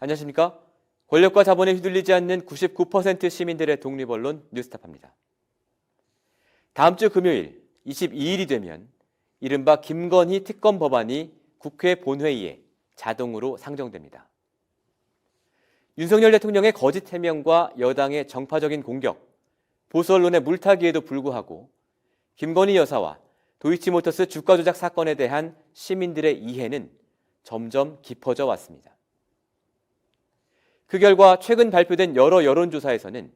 안녕하십니까? 권력과 자본에 휘둘리지 않는 99% 시민들의 독립언론 뉴스타파입니다. 다음 주 금요일 22일이 되면 이른바 김건희 특검 법안이 국회 본회의에 자동으로 상정됩니다. 윤석열 대통령의 거짓 해명과 여당의 정파적인 공격, 보수 언론의 물타기에도 불구하고 김건희 여사와 도이치모터스 주가 조작 사건에 대한 시민들의 이해는 점점 깊어져 왔습니다. 그 결과 최근 발표된 여러 여론조사에서는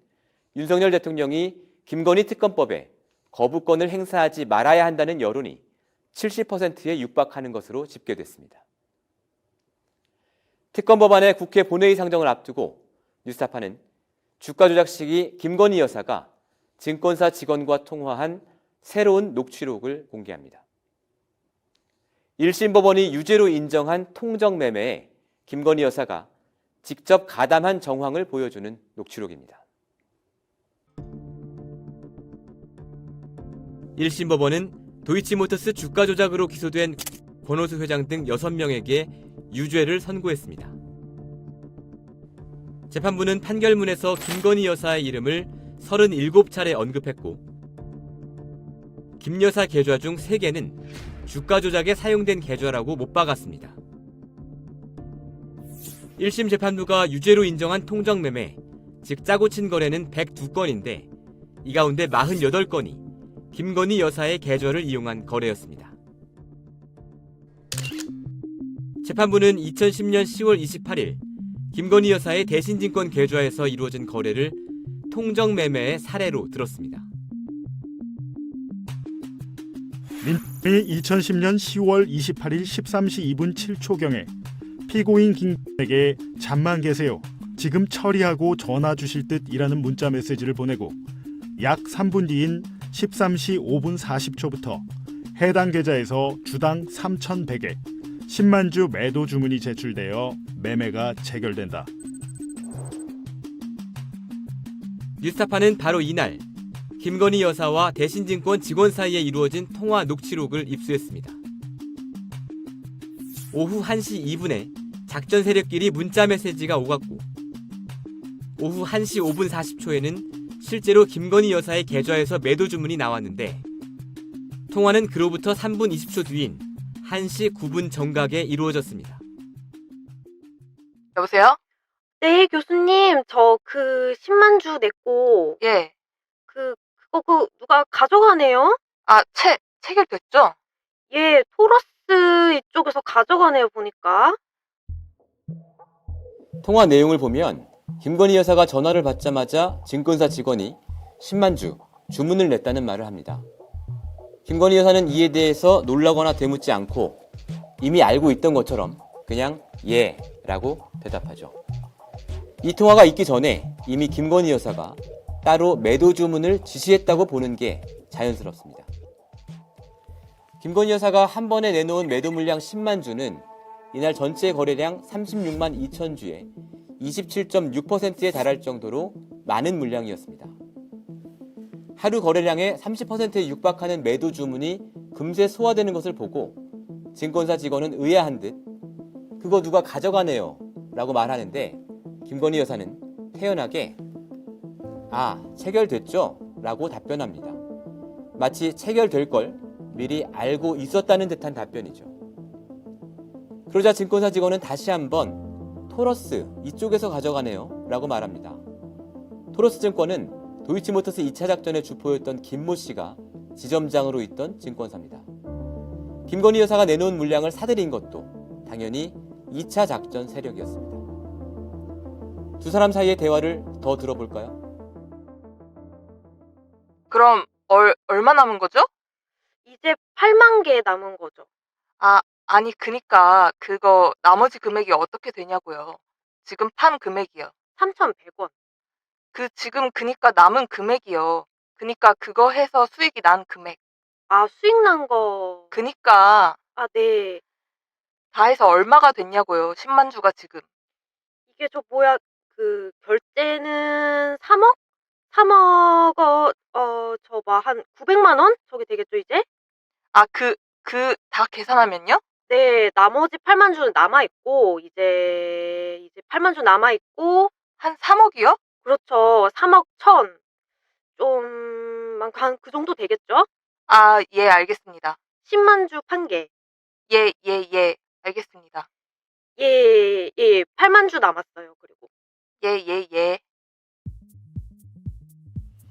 윤석열 대통령이 김건희 특검법에 거부권을 행사하지 말아야 한다는 여론이 70%에 육박하는 것으로 집계됐습니다. 특검 법안의 국회 본회의 상정을 앞두고 뉴스타파는 주가 조작 시기 김건희 여사가 증권사 직원과 통화한 새로운 녹취록을 공개합니다. 1심 법원이 유죄로 인정한 통정매매에 김건희 여사가 직접 가담한 정황을 보여주는 녹취록입니다. 1심 법원은 도이치모터스 주가 조작으로 기소된 권오수 회장 등 6명에게 유죄를 선고했습니다. 재판부는 판결문에서 김건희 여사의 이름을 37차례 언급했고 김 여사 계좌 중 3개는 주가 조작에 사용된 계좌라고 못 박았습니다. 1심 재판부가 유죄로 인정한 통정매매, 즉 짜고 친 거래는 102건인데 이 가운데 48건이 김건희 여사의 계좌를 이용한 거래였습니다. 재판부는 2010년 10월 28일 김건희 여사의 대신증권 계좌에서 이루어진 거래를 통정매매의 사례로 들었습니다. 민정이 2010년 10월 28일 13시 2분 7초경에 피고인 김에게 잠만 계세요. 지금 처리하고 전화 주실 듯이라는 문자 메시지를 보내고 약 3분 뒤인 13시 5분 40초부터 해당 계좌에서 주당 3,100에 10만 주 매도 주문이 제출되어 매매가 체결된다. 뉴스타파는 바로 이날 김건희 여사와 대신증권 직원 사이에 이루어진 통화 녹취록을 입수했습니다. 오후 1시 2분에 작전 세력끼리 문자 메시지가 오갔고 오후 1시 5분 40초에는 실제로 김건희 여사의 계좌에서 매도 주문이 나왔는데 통화는 그로부터 3분 20초 뒤인 1시 9분 정각에 이루어졌습니다. 여보세요? 네, 교수님. 저 10만 주 냈고, 예. 그거 누가 가져가네요? 아, 체결됐죠? 예, 토러스 이쪽에서 가져가네요, 보니까. 통화 내용을 보면 김건희 여사가 전화를 받자마자 증권사 직원이 10만 주 주문을 냈다는 말을 합니다. 김건희 여사는 이에 대해서 놀라거나 되묻지 않고 이미 알고 있던 것처럼 그냥 예 라고 대답하죠. 이 통화가 있기 전에 이미 김건희 여사가 따로 매도 주문을 지시했다고 보는 게 자연스럽습니다. 김건희 여사가 한 번에 내놓은 매도 물량 10만 주는 이날 전체 거래량 36만 2천 주에 27.6%에 달할 정도로 많은 물량이었습니다. 하루 거래량의 30%에 육박하는 매도 주문이 금세 소화되는 것을 보고 증권사 직원은 의아한 듯 그거 누가 가져가네요 라고 말하는데 김건희 여사는 태연하게 아, 체결됐죠? 라고 답변합니다. 마치 체결될 걸 미리 알고 있었다는 듯한 답변이죠. 그러자 증권사 직원은 다시 한번 토러스 이쪽에서 가져가네요 라고 말합니다. 토러스 증권은 도이치모터스 2차 작전의 주포였던 김모 씨가 지점장으로 있던 증권사입니다. 김건희 여사가 내놓은 물량을 사들인 것도 당연히 2차 작전 세력이었습니다. 두 사람 사이의 대화를 더 들어볼까요? 그럼 얼마 남은 거죠? 이제 8만 개 남은 거죠. 아니 그니까 그거 나머지 금액이 어떻게 되냐고요. 지금 판 금액이요. 3,100원. 지금 그니까 남은 금액이요. 그니까 그거 해서 수익이 난 금액. 아, 수익 난 거. 그니까 아, 네. 다 해서 얼마가 됐냐고요. 10만 주가 지금. 이게 결제는 3억? 3억, 한 900만 원? 저게 되겠죠, 이제? 다 계산하면요? 네, 나머지 8만 주는 남아있고, 이제 8만 주 남아있고, 한 3억이요? 그렇죠. 3억 1천. 한 그 정도 되겠죠? 아, 예, 알겠습니다. 10만 주 판게. 예, 예, 예, 알겠습니다. 예, 예, 8만 주 남았어요, 그리고. 예, 예, 예.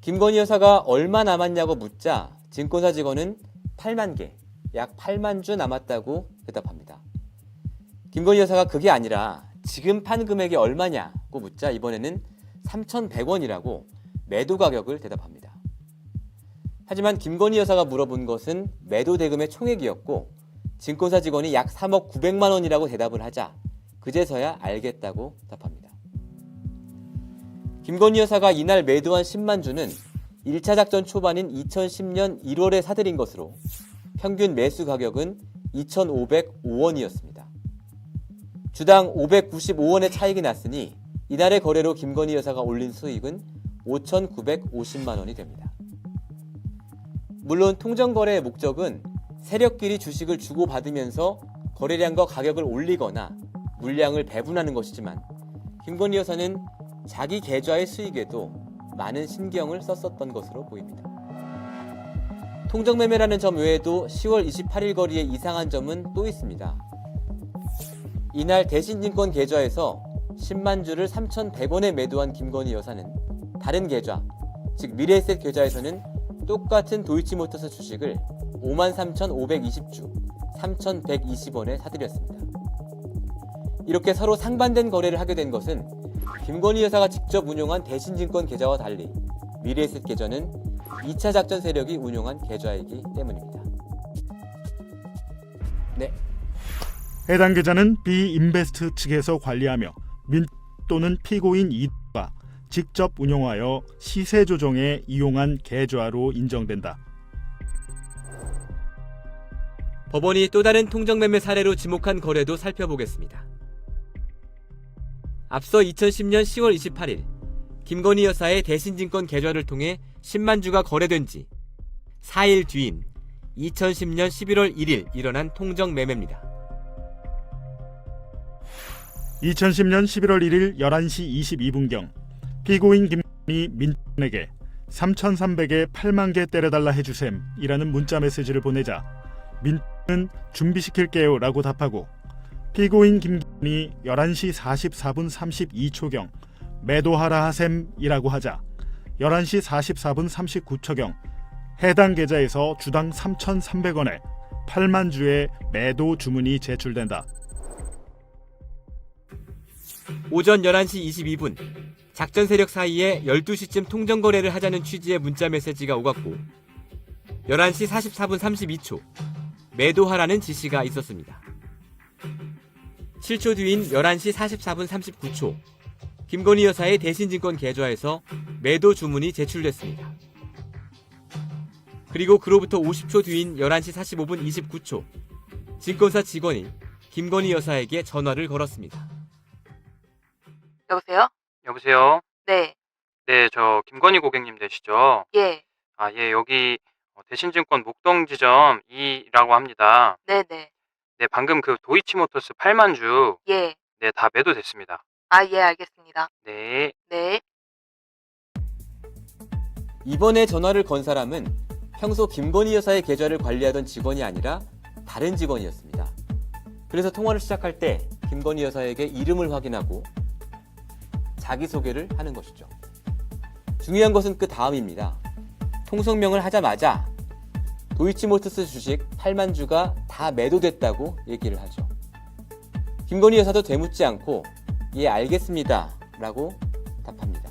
김건희 여사가 얼마 남았냐고 묻자 증권사 직원은 8만 개, 약 8만 주 남았다고 대답합니다. 김건희 여사가 그게 아니라 지금 판 금액이 얼마냐고 묻자 이번에는 3,100원이라고 매도 가격을 대답합니다. 하지만 김건희 여사가 물어본 것은 매도 대금의 총액이었고 증권사 직원이 약 3억 900만 원이라고 대답을 하자 그제서야 알겠다고 답합니다. 김건희 여사가 이날 매도한 10만 주는 1차 작전 초반인 2010년 1월에 사들인 것으로 평균 매수 가격은 2,505원이었습니다. 주당 595원의 차익이 났으니 이날의 거래로 김건희 여사가 올린 수익은 5,950만 원이 됩니다. 물론 통정거래의 목적은 세력끼리 주식을 주고받으면서 거래량과 가격을 올리거나 물량을 배분하는 것이지만 김건희 여사는 자기 계좌의 수익에도 많은 신경을 썼었던 것으로 보입니다. 통정매매라는 점 외에도 10월 28일 거리에 이상한 점은 또 있습니다. 이날 대신증권 계좌에서 10만 주를 3,100원에 매도한 김건희 여사는 다른 계좌, 즉 미래에셋 계좌에서는 똑같은 도이치모터스 주식을 53,520주, 3,120원에 사들였습니다. 이렇게 서로 상반된 거래를 하게 된 것은 김건희 여사가 직접 운용한 대신증권 계좌와 달리 미래에셋 계좌는 2차 작전 세력이 운용한 계좌이기 때문입니다. 네. 해당 계좌는 비인베스트 측에서 관리하며 민 또는 피고인 이가 직접 운용하여 시세 조정에 이용한 계좌로 인정된다. 법원이 또 다른 통정매매 사례로 지목한 거래도 살펴보겠습니다. 앞서 2010년 10월 28일 김건희 여사의 대신증권 계좌를 통해 10만 주가 거래된 지 4일 뒤인 2010년 11월 1일 일어난 통정매매입니다. 2010년 11월 1일 11시 22분경 피고인 김건희 민에게 3,300에 8만 개 때려달라 해주셈이라는 문자 메시지를 보내자 민은 준비시킬게요 라고 답하고 피고인 김건희 11시 44분 32초경 매도하라 하셈이라고 하자 11시 44분 39초경 해당 계좌에서 주당 3,300원에 8만 주의 매도 주문이 제출된다. 오전 11시 22분 작전 세력 사이에 12시쯤 통정거래를 하자는 취지의 문자 메시지가 오갔고 11시 44분 32초 매도하라는 지시가 있었습니다. 7초 뒤인 11시 44분 39초 김건희 여사의 대신증권 계좌에서 매도 주문이 제출됐습니다. 그리고 그로부터 50초 뒤인 11시 45분 29초 증권사 직원이 김건희 여사에게 전화를 걸었습니다. 여보세요? 여보세요? 네, 네, 저 김건희 고객님 되시죠? 예, 아, 예, 여기 대신증권 목동지점 2라고 합니다. 네네, 네, 방금 그 도이치모터스 8만 주, 예. 네, 다 매도됐습니다. 아, 예, 알겠습니다. 네. 네. 이번에 전화를 건 사람은 평소 김건희 여사의 계좌를 관리하던 직원이 아니라 다른 직원이었습니다. 그래서 통화를 시작할 때 김건희 여사에게 이름을 확인하고 자기소개를 하는 것이죠. 중요한 것은 그 다음입니다. 통성명을 하자마자 도이치모터스 주식 8만 주가 다 매도됐다고 얘기를 하죠. 김건희 여사도 되묻지 않고 예, 알겠습니다 라고 답합니다.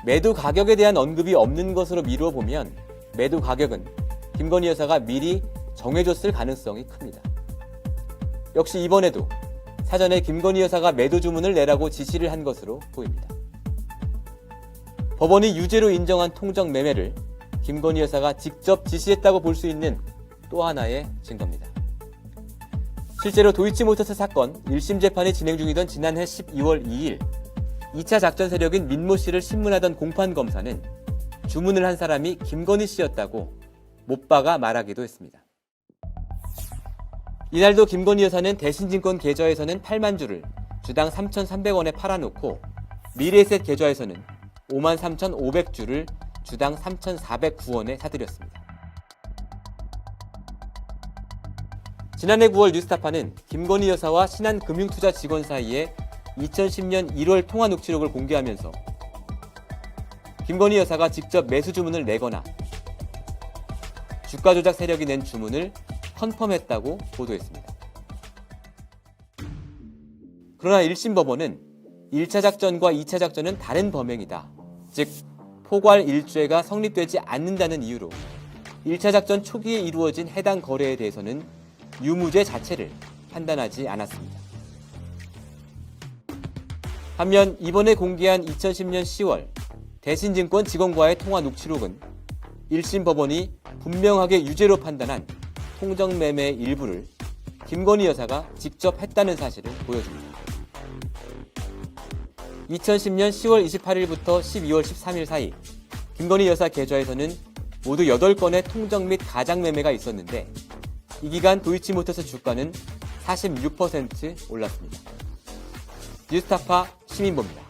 매도 가격에 대한 언급이 없는 것으로 미루어 보면 매도 가격은 김건희 여사가 미리 정해줬을 가능성이 큽니다. 역시 이번에도 사전에 김건희 여사가 매도 주문을 내라고 지시를 한 것으로 보입니다. 법원이 유죄로 인정한 통정 매매를 김건희 여사가 직접 지시했다고 볼 수 있는 또 하나의 증거입니다. 실제로 도이치모터스 사건 1심 재판이 진행 중이던 지난해 12월 2일 2차 작전 세력인 민모 씨를 신문하던 공판 검사는 주문을 한 사람이 김건희 씨였다고 못 박아 말하기도 했습니다. 이날도 김건희 여사는 대신증권 계좌에서는 8만 주를 주당 3,300원에 팔아놓고 미래에셋 계좌에서는 53,500주를 주당 3,409원에 사들였습니다. 지난해 9월 뉴스타파는 김건희 여사와 신한금융투자 직원 사이에 2010년 1월 통화 녹취록을 공개하면서 김건희 여사가 직접 매수 주문을 내거나 주가 조작 세력이 낸 주문을 컨펌했다고 보도했습니다. 그러나 1심 법원은 1차 작전과 2차 작전은 다른 범행이다. 즉 포괄 일죄가 성립되지 않는다는 이유로 1차 작전 초기에 이루어진 해당 거래에 대해서는 유무죄 자체를 판단하지 않았습니다. 반면 이번에 공개한 2010년 10월 대신증권 직원과의 통화 녹취록은 1심 법원이 분명하게 유죄로 판단한 통정매매의 일부를 김건희 여사가 직접 했다는 사실을 보여줍니다. 2010년 10월 28일부터 12월 13일 사이 김건희 여사 계좌에서는 모두 8건의 통정 및 가장 매매가 있었는데 이 기간 도이치모터스 주가는 46% 올랐습니다. 뉴스타파 시민보입니다.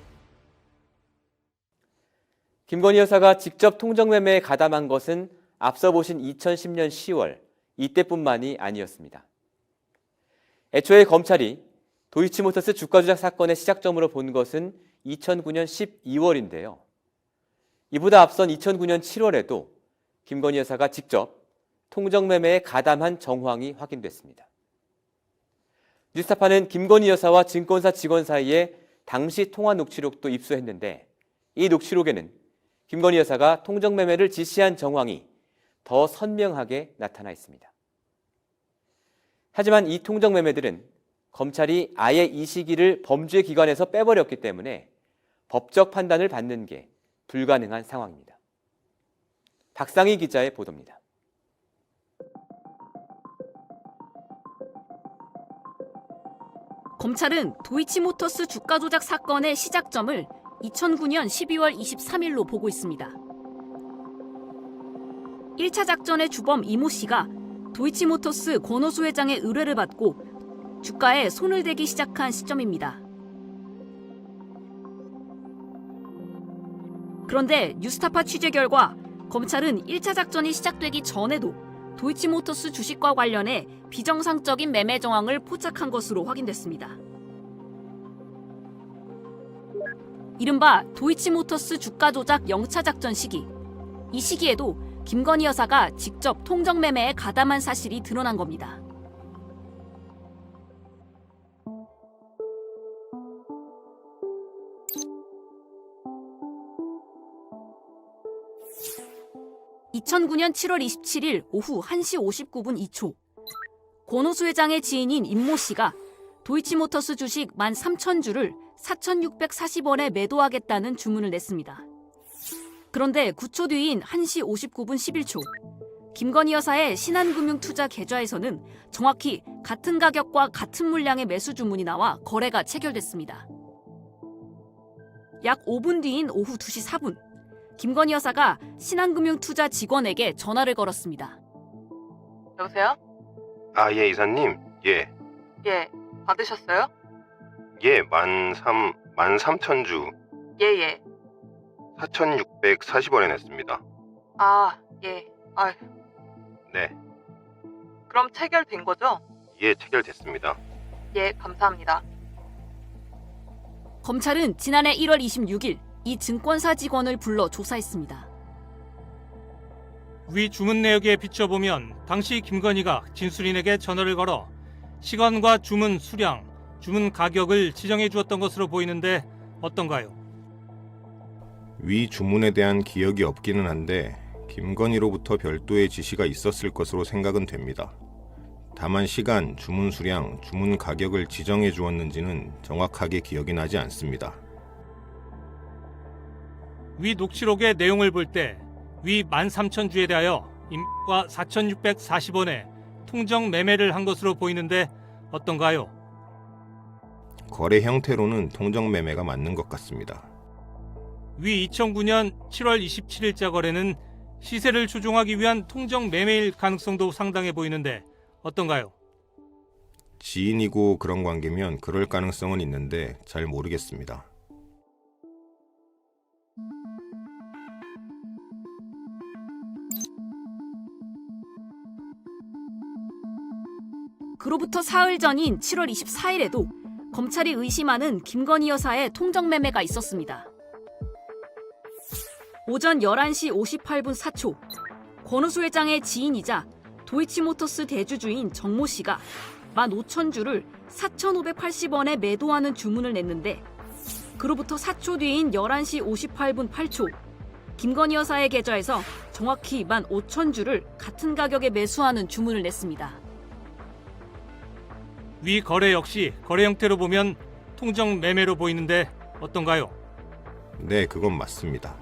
김건희 여사가 직접 통정매매에 가담한 것은 앞서 보신 2010년 10월 이때뿐만이 아니었습니다. 애초에 검찰이 도이치모터스 주가 조작 사건의 시작점으로 본 것은 2009년 12월인데요. 이보다 앞선 2009년 7월에도 김건희 여사가 직접 통정매매에 가담한 정황이 확인됐습니다. 뉴스타파는 김건희 여사와 증권사 직원 사이에 당시 통화 녹취록도 입수했는데 이 녹취록에는 김건희 여사가 통정매매를 지시한 정황이 더 선명하게 나타나 있습니다. 하지만 이 통정매매들은 검찰이 아예 이 시기를 범죄 기관에서 빼버렸기 때문에 법적 판단을 받는 게 불가능한 상황입니다. 박상희 기자의 보도입니다. 검찰은 도이치모터스 주가 조작 사건의 시작점을 2009년 12월 23일로 보고 있습니다. 1차 작전의 주범 이모 씨가 도이치모터스 권오수 회장의 의뢰를 받고 주가에 손을 대기 시작한 시점입니다. 그런데 뉴스타파 취재 결과 검찰은 1차 작전이 시작되기 전에도 도이치모터스 주식과 관련해 비정상적인 매매 정황을 포착한 것으로 확인됐습니다. 이른바 도이치모터스 주가 조작 0차 작전 시기. 이 시기에도 김건희 여사가 직접 통정 매매에 가담한 사실이 드러난 겁니다. (2009년 7월 27일) 오후 1시 59분 2초 권오수 회장의 지인인 임모 씨가 도이치모터스 주식 13,000주를 4,640원에 매도하겠다는 주문을 냈습니다. 그런데 9초 뒤인 1시 59분 11초 김건희 여사의 신한금융투자 계좌에서는 정확히 같은 가격과 같은 물량의 매수 주문이 나와 거래가 체결됐습니다. 약 5분 뒤인 오후 2시 4분 김건희 여사가 신한금융투자 직원에게 전화를 걸었습니다. 여보세요? 아, 예, 이사님. 예. 예, 받으셨어요? 예, 13,000주 예. 4,640원에 냈습니다. 아, 예. 아휴, 네. 그럼 체결된 거죠? 예, 체결됐습니다. 예, 감사합니다. 검찰은 지난해 1월 26일 이 증권사 직원을 불러 조사했습니다. 위 주문 내역에 비춰보면 당시 김건희가 진술인에게 전화를 걸어 시간과 주문 수량, 주문 가격을 지정해 주었던 것으로 보이는데 어떤가요? 위 주문에 대한 기억이 없기는 한데 김건희로부터 별도의 지시가 있었을 것으로 생각은 됩니다. 다만 시간, 주문 수량, 주문 가격을 지정해 주었는지는 정확하게 기억이 나지 않습니다. 위 녹취록의 내용을 볼 때 위 13,000주에 대하여 임과 4,640원에 통정 매매를 한 것으로 보이는데 어떤가요? 거래 형태로는 통정 매매가 맞는 것 같습니다. 위 2009년 7월 27일자 거래는 시세를 조종하기 위한 통정 매매일 가능성도 상당해 보이는데 어떤가요? 지인이고 그런 관계면 그럴 가능성은 있는데 잘 모르겠습니다. 그로부터 사흘 전인 7월 24일에도 검찰이 의심하는 김건희 여사의 통정매매가 있었습니다. 오전 11시 58분 4초, 권오수 회장의 지인이자 도이치모터스 대주주인 정모 씨가 15,000주를 4,580원에 매도하는 주문을 냈는데, 그로부터 4초 뒤인 11시 58분 8초, 김건희 여사의 계좌에서 정확히 15,000주를 같은 가격에 매수하는 주문을 냈습니다. 위 거래 역시 거래 형태로 보면 통정 매매로 보이는데 어떤가요? 네, 그건 맞습니다.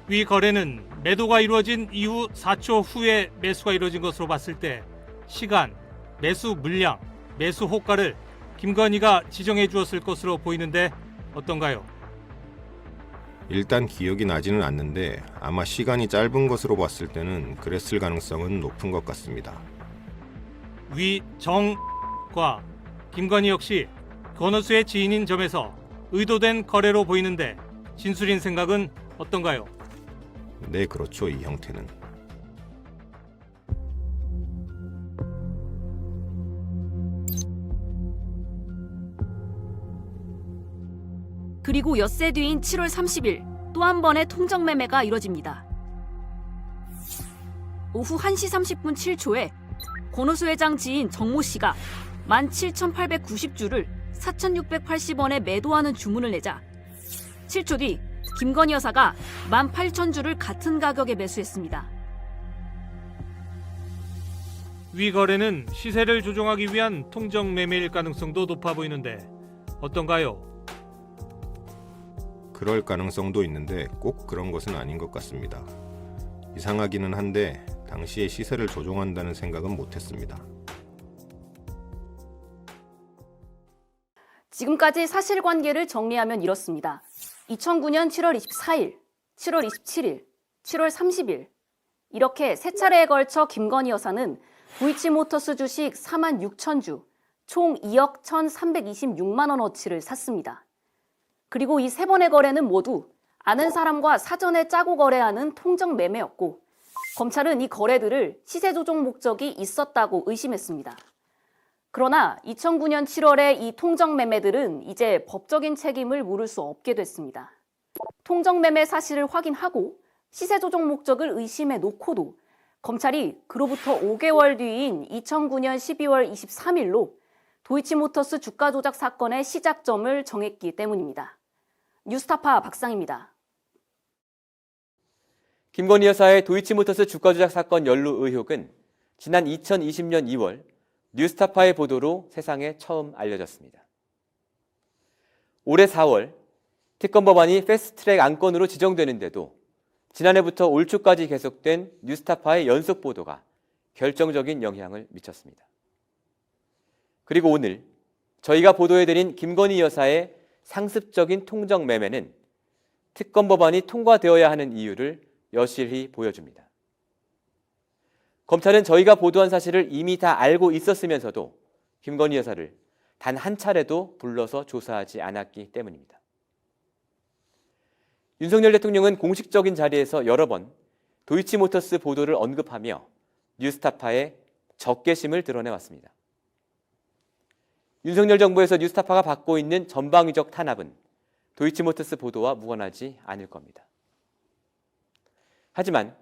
위 거래는 매도가 이루어진 이후 4초 후에 매수가 이루어진 것으로 봤을 때 시간, 매수 물량, 매수 호가를 김건희가 지정해 주었을 것으로 보이는데 어떤가요? 일단 기억이 나지는 않는데 아마 시간이 짧은 것으로 봤을 때는 그랬을 가능성은 높은 것 같습니다. 위 정과 김건희 역시 권오수의 지인인 점에서 의도된 거래로 보이는데 진술인 생각은 어떤가요? 네, 그렇죠. 이 형태는. 그리고 엿새 뒤인 7월 30일 또 한 번의 통정매매가 이뤄집니다. 오후 1시 30분 7초에 권오수 회장 지인 정모 씨가 17,890주를 4,680원에 매도하는 주문을 내자 7초 뒤 김건희 여사가 18,000주를 같은 가격에 매수했습니다. 위 거래는 시세를 조정하기 위한 통정 매매일 가능성도 높아 보이는데 어떤가요? 그럴 가능성도 있는데 꼭 그런 것은 아닌 것 같습니다. 이상하기는 한데 당시에 시세를 조종한다는 생각은 못했습니다. 지금까지 사실관계를 정리하면 이렇습니다. 2009년 7월 24일, 7월 27일, 7월 30일 이렇게 세 차례에 걸쳐 김건희 여사는 도이치모터스 주식 46,000주, 총 2억 1,326만 원어치를 샀습니다. 그리고 이 세 번의 거래는 모두 아는 사람과 사전에 짜고 거래하는 통정 매매였고 검찰은 이 거래들을 시세 조정 목적이 있었다고 의심했습니다. 그러나 2009년 7월에 이 통정 매매들은 이제 법적인 책임을 물을 수 없게 됐습니다. 통정 매매 사실을 확인하고 시세 조정 목적을 의심해 놓고도 검찰이 그로부터 5개월 뒤인 2009년 12월 23일로 도이치모터스 주가 조작 사건의 시작점을 정했기 때문입니다. 뉴스타파 박상입니다. 김건희 여사의 도이치모터스 주가 조작 사건 연루 의혹은 지난 2020년 2월 뉴스타파의 보도로 세상에 처음 알려졌습니다. 올해 4월 특검 법안이 패스트트랙 안건으로 지정되는데도 지난해부터 올 초까지 계속된 뉴스타파의 연속 보도가 결정적인 영향을 미쳤습니다. 그리고 오늘 저희가 보도해드린 김건희 여사의 상습적인 통정 매매는 특검 법안이 통과되어야 하는 이유를 여실히 보여줍니다. 검찰은 저희가 보도한 사실을 이미 다 알고 있었으면서도 김건희 여사를 단 한 차례도 불러서 조사하지 않았기 때문입니다. 윤석열 대통령은 공식적인 자리에서 여러 번 도이치모터스 보도를 언급하며 뉴스타파의 적개심을 드러내왔습니다. 윤석열 정부에서 뉴스타파가 받고 있는 전방위적 탄압은 도이치모터스 보도와 무관하지 않을 겁니다. 하지만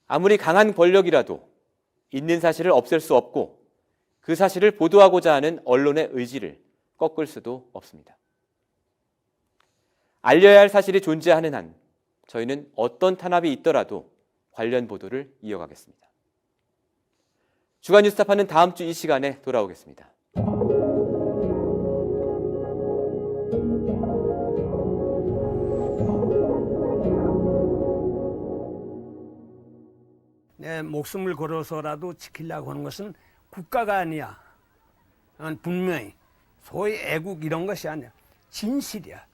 아무리 강한 권력이라도 있는 사실을 없앨 수 없고 그 사실을 보도하고자 하는 언론의 의지를 꺾을 수도 없습니다. 알려야 할 사실이 존재하는 한 저희는 어떤 탄압이 있더라도 관련 보도를 이어가겠습니다. 주간 뉴스타파는 다음 주 이 시간에 돌아오겠습니다. 내 목숨을 걸어서라도 지키려고 하는 것은 국가가 아니야. 분명히 소위 애국 이런 것이 아니야. 진실이야.